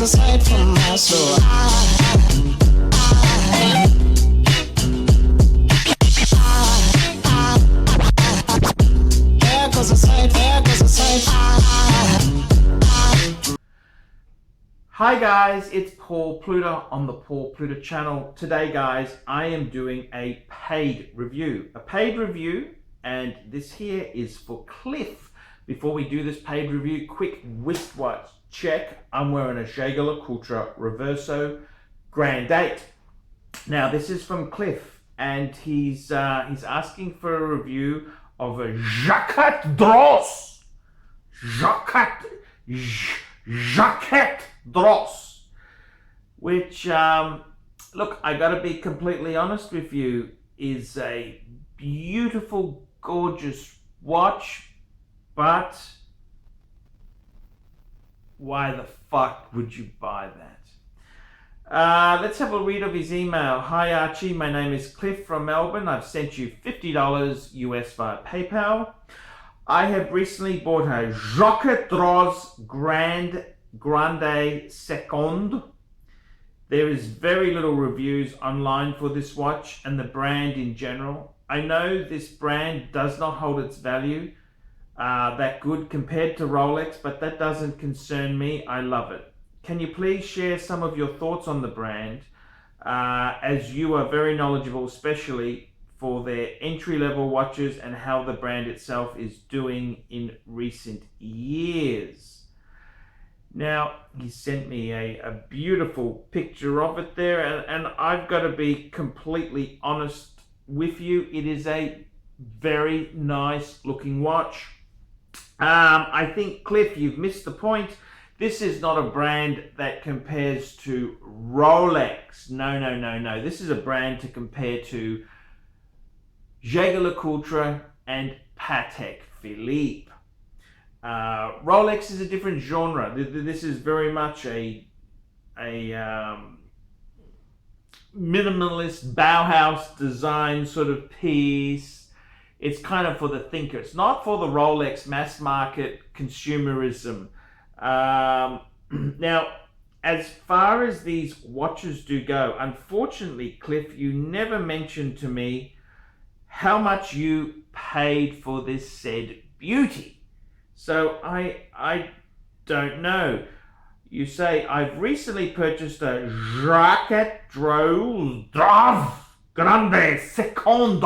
goes aside from my soul. There goes aside, there goes aside. Hi guys, it's Paul Pluta on the Paul Pluta channel. Today guys, I am doing a paid review. And this here is for Cliff. Before we do this paid review, quick wristwatch check. I'm wearing a Jaquet Droz Reverso Grand 8. Now this is from Cliff, and he's asking for a review of a Jaquet Droz. Jaquet Droz, which, look, I gotta be completely honest with you, is a beautiful, gorgeous watch, but why the fuck would you buy that? Let's have a read of his email. Hi Archie, my name is Cliff from Melbourne. I've sent you $50 US via PayPal. I have recently bought a Jaquet Droz Grande Second. There is very little reviews online for this watch and the brand in general. I know this brand does not hold its value that good compared to Rolex, but that doesn't concern me. I love it. Can you please share some of your thoughts on the brand, as you are very knowledgeable, especially for their entry-level watches and how the brand itself is doing in recent years. Now, he sent me a beautiful picture of it there, and I've got to be completely honest with you. It is a very nice looking watch. I think, Cliff, you've missed the point. This is not a brand that compares to Rolex. No. This is a brand to compare to ArchieLuxury and Patek Philippe. Rolex is a different genre. This is very much a minimalist Bauhaus design sort of piece. It's kind of for the thinker. It's not for the Rolex mass market consumerism. Now, as far as these watches do go, unfortunately, Cliff, you never mentioned to me how much you paid for this said beauty. So I don't know. You say, I've recently purchased a Jaquet Droz Grande Second.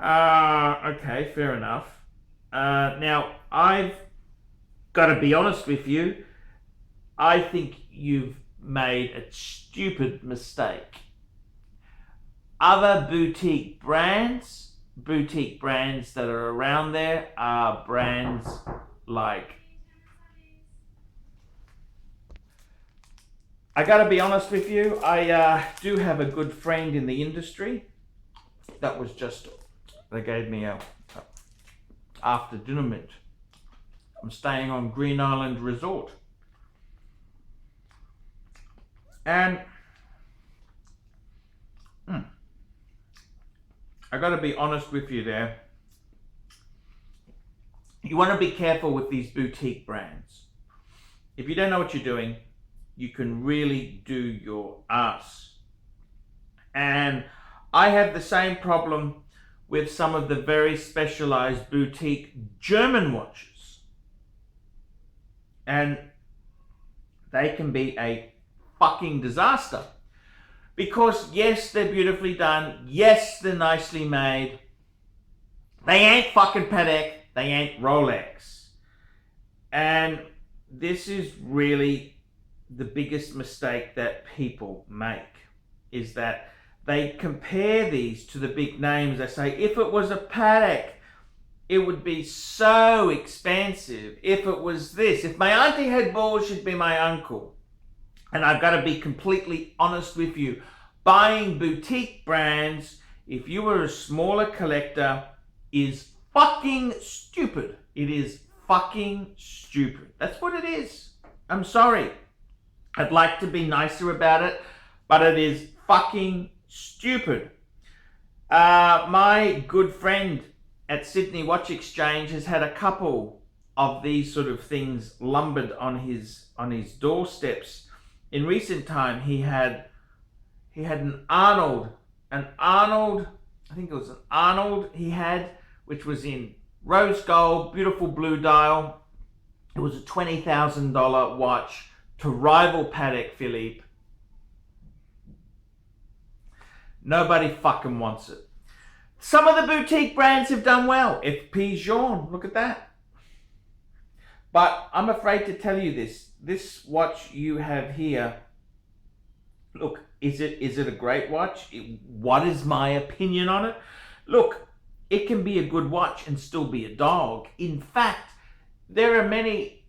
Okay, fair enough. Now, I've got to be honest with you. I think you've made a stupid mistake. Other boutique brands that are around there are brands like, I gotta be honest with you, I do have a good friend in the industry that was just, they gave me a after dinner mint. I'm staying on Green Island Resort. And I got to be honest with you there. You want to be careful with these boutique brands. If you don't know what you're doing, you can really do your ass. And I have the same problem with some of the very specialized boutique German watches. And they can be a fucking disaster. Because yes, they're beautifully done. Yes, they're nicely made. They ain't fucking Patek. They ain't Rolex. And this is really the biggest mistake that people make, is that they compare these to the big names. They say, if it was a Patek, it would be so expensive. If it was this, if my auntie had balls, she'd be my uncle. And I've got to be completely honest with you. Buying boutique brands, if you were a smaller collector, is fucking stupid. It is fucking stupid. That's what it is. I'm sorry. I'd like to be nicer about it, but it is fucking stupid. My good friend at Sydney Watch Exchange has had a couple of these sort of things lumbered on his doorsteps. In recent time, he had an Arnold, I think it was an Arnold he had, which was in rose gold, beautiful blue dial. It was a $20,000 watch to rival Patek Philippe. Nobody fucking wants it. Some of the boutique brands have done well. FP Journe, look at that. But I'm afraid to tell you this. This watch you have here, look, is it a great watch? What is my opinion on it? Look, it can be a good watch and still be a dog. In fact, there are many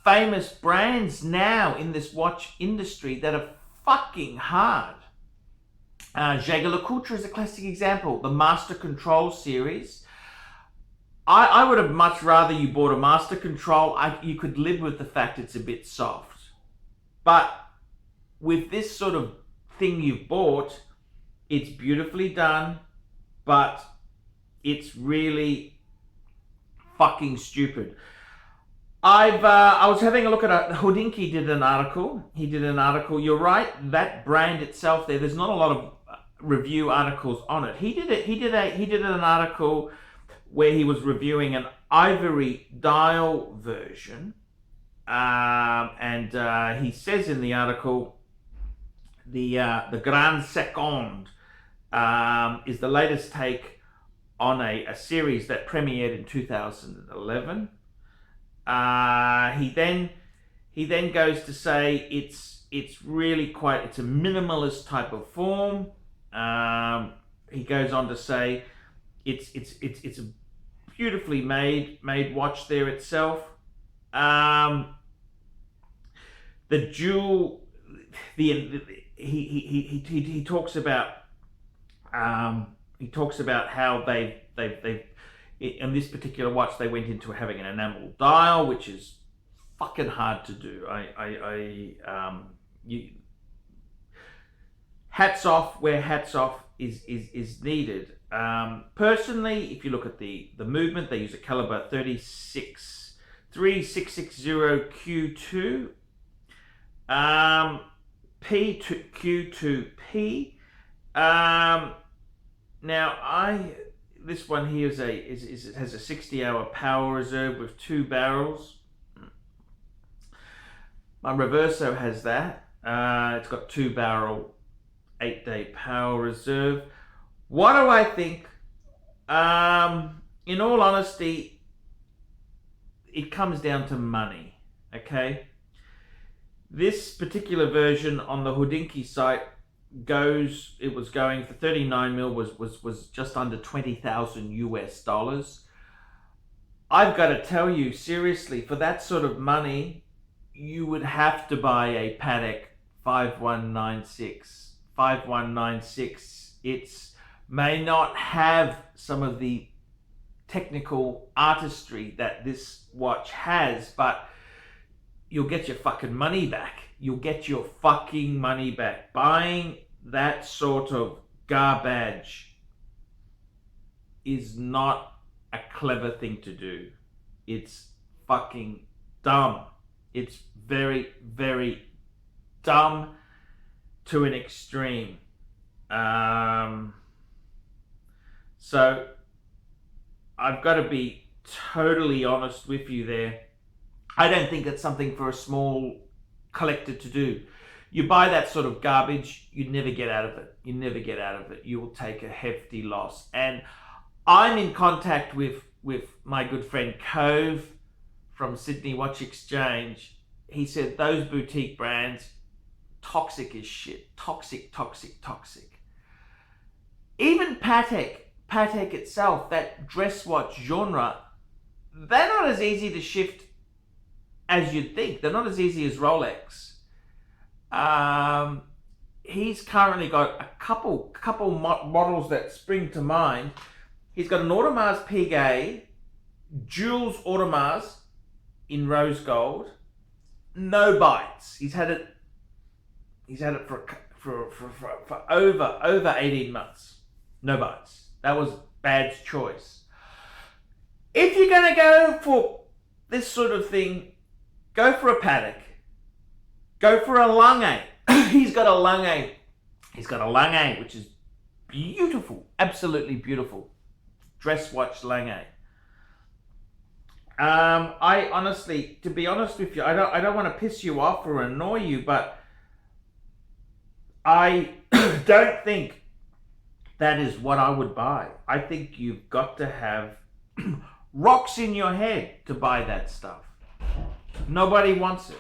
famous brands now in this watch industry that are fucking hard. Jaquet Droz is a classic example. The Master Control series. I would have much rather you bought a Master Control. You could live with the fact it's a bit soft. But with this sort of thing you've bought, it's beautifully done, but it's really fucking stupid. I was having a look at Hodinkee did an article. He did an article. You're right. That brand itself, there's not a lot of review articles on it. He did an article where he was reviewing an ivory dial version, and he says in the article, the Grand Second is the latest take on a series that premiered in 2011. He then goes to say it's really it's a minimalist type of form. He goes on to say it's a beautifully made watch there itself. The jewel, he talks about how they in this particular watch they went into having an enamel dial, which is fucking hard to do. Hats off where hats off is needed. Personally, if you look at the movement, they use a caliber 3660Q2, P2Q2P. Now this one here has a 60-hour power reserve with 2 barrels. My Reverso has that. It's got 2-barrel, 8-day power reserve. What do I think? In all honesty, it comes down to money. Okay. This particular version on the Hodinkee site was going for 39mm was just under $20,000 US. I've got to tell you seriously, for that sort of money, you would have to buy a Patek 5196. 5196. It may not have some of the technical artistry that this watch has, but you'll get your fucking money back. You'll get your fucking money back. Buying that sort of garbage is not a clever thing to do. It's fucking dumb. It's very, very dumb to an extreme. So I've got to be totally honest with you there. I don't think it's something for a small collector to do. You buy that sort of garbage, you never get out of it. You never get out of it. You will take a hefty loss. And I'm in contact with my good friend Cove from Sydney Watch Exchange. He said those boutique brands, toxic as shit. Toxic, toxic, toxic. Even Patek itself, that dress watch genre, they're not as easy to shift as you'd think. They're not as easy as Rolex. He's currently got a couple models that spring to mind. He's got an Audemars Piguet, Jules Audemars in rose gold, no bites. He's had it for over 18 months. No bites. That was bad choice. If you're going to go for this sort of thing, go for a paddock. Go for a Lange. He's got a Lange. He's got a Lange, which is beautiful, absolutely beautiful. Dress watch Lange. I honestly, to be honest with you, I don't want to piss you off or annoy you, but I don't think that is what I would buy. I think you've got to have rocks in your head to buy that stuff. Nobody wants it.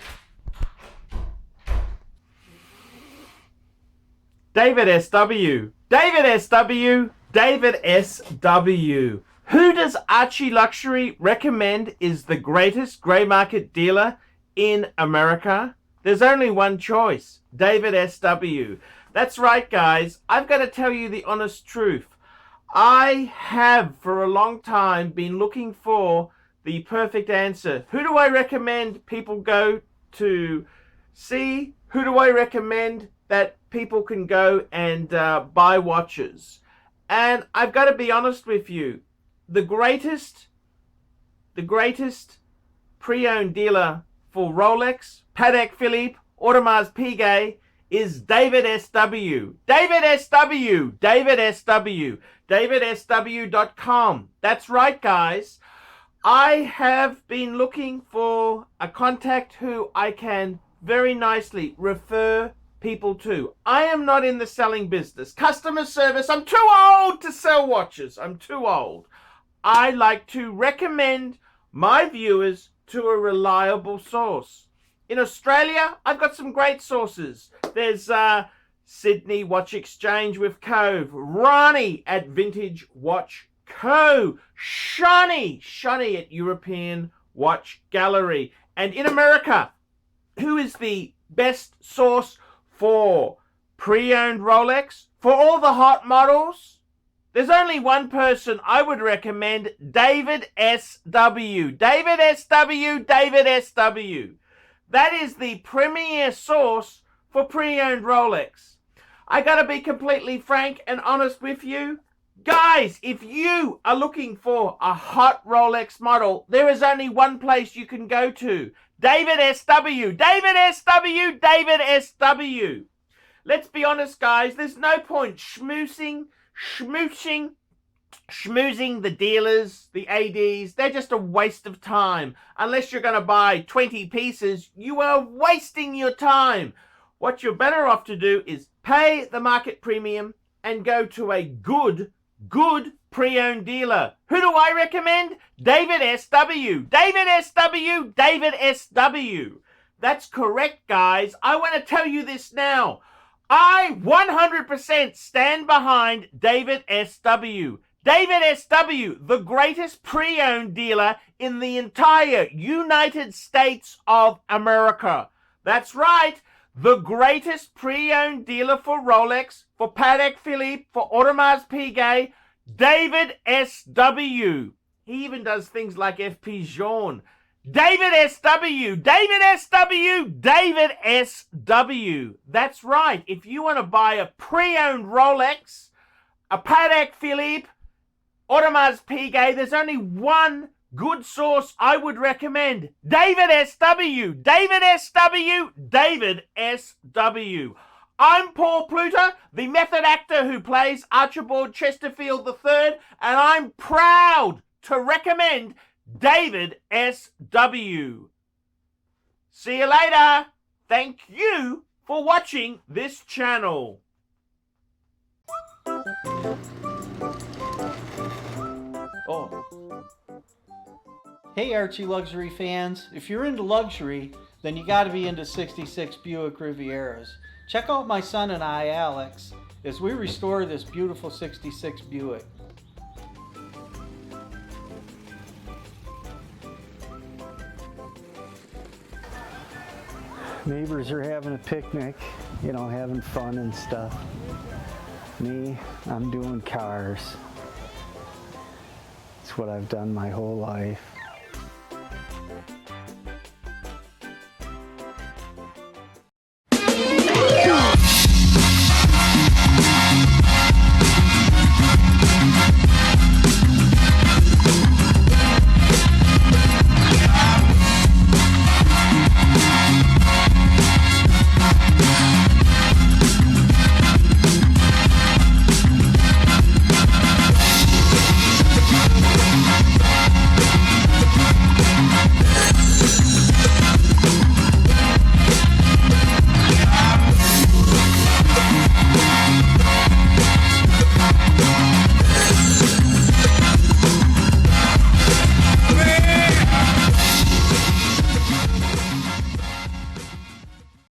David SW. David SW. David SW. Who does ArchieLuxury recommend is the greatest grey market dealer in America? There's only one choice. David SW. That's right, guys. I've got to tell you the honest truth. I have for a long time been looking for the perfect answer. Who do I recommend people go to see? Who do I recommend that people can go and buy watches? And I've got to be honest with you. The greatest pre-owned dealer for Rolex, Patek Philippe, Audemars Piguet is David SW. David SW. David SW. DavidSW.com. That's right, guys. I have been looking for a contact who I can very nicely refer people to. I am not in the selling business. Customer service, I'm too old to sell watches. I'm too old. I like to recommend my viewers to a reliable source. In Australia, I've got some great sources. There's Sydney Watch Exchange with Cove, Ronnie at Vintage Watch Co, Shani at European Watch Gallery. And in America, who is the best source for pre-owned Rolex? For all the hot models? There's only one person I would recommend, David SW. David SW, David SW. That is the premier source for pre-owned Rolex. I gotta be completely frank and honest with you. Guys, if you are looking for a hot Rolex model, there is only one place you can go to. David SW. David SW. David SW. Let's be honest, guys. There's no point schmoozing the dealers, the ADs. They're just a waste of time. Unless you're going to buy 20 pieces, you are wasting your time. What you're better off to do is pay the market premium and go to a good pre-owned dealer. Who do I recommend? David SW. David SW. David SW. That's correct, guys. I want to tell you this now. I 100% stand behind David SW. David SW, the greatest pre-owned dealer in the entire United States of America. That's right. The greatest pre-owned dealer for Rolex, for Patek Philippe, for Audemars Piguet, David SW. He even does things like FP Journe. David SW. David SW. David SW. That's right. If you want to buy a pre-owned Rolex, a Patek Philippe, Audemars Piguet, there's only one good source I would recommend. David SW. David SW. David SW. I'm Paul Pluta, the method actor who plays Archibald Chesterfield III, and I'm proud to recommend David SW. See you later. Thank you for watching this channel. Hey ArchieLuxury fans, if you're into luxury, then you gotta be into 66 Buick Rivieras. Check out my son and I, Alex, as we restore this beautiful 66 Buick. Neighbors are having a picnic, you know, having fun and stuff. Me, I'm doing cars. It's what I've done my whole life.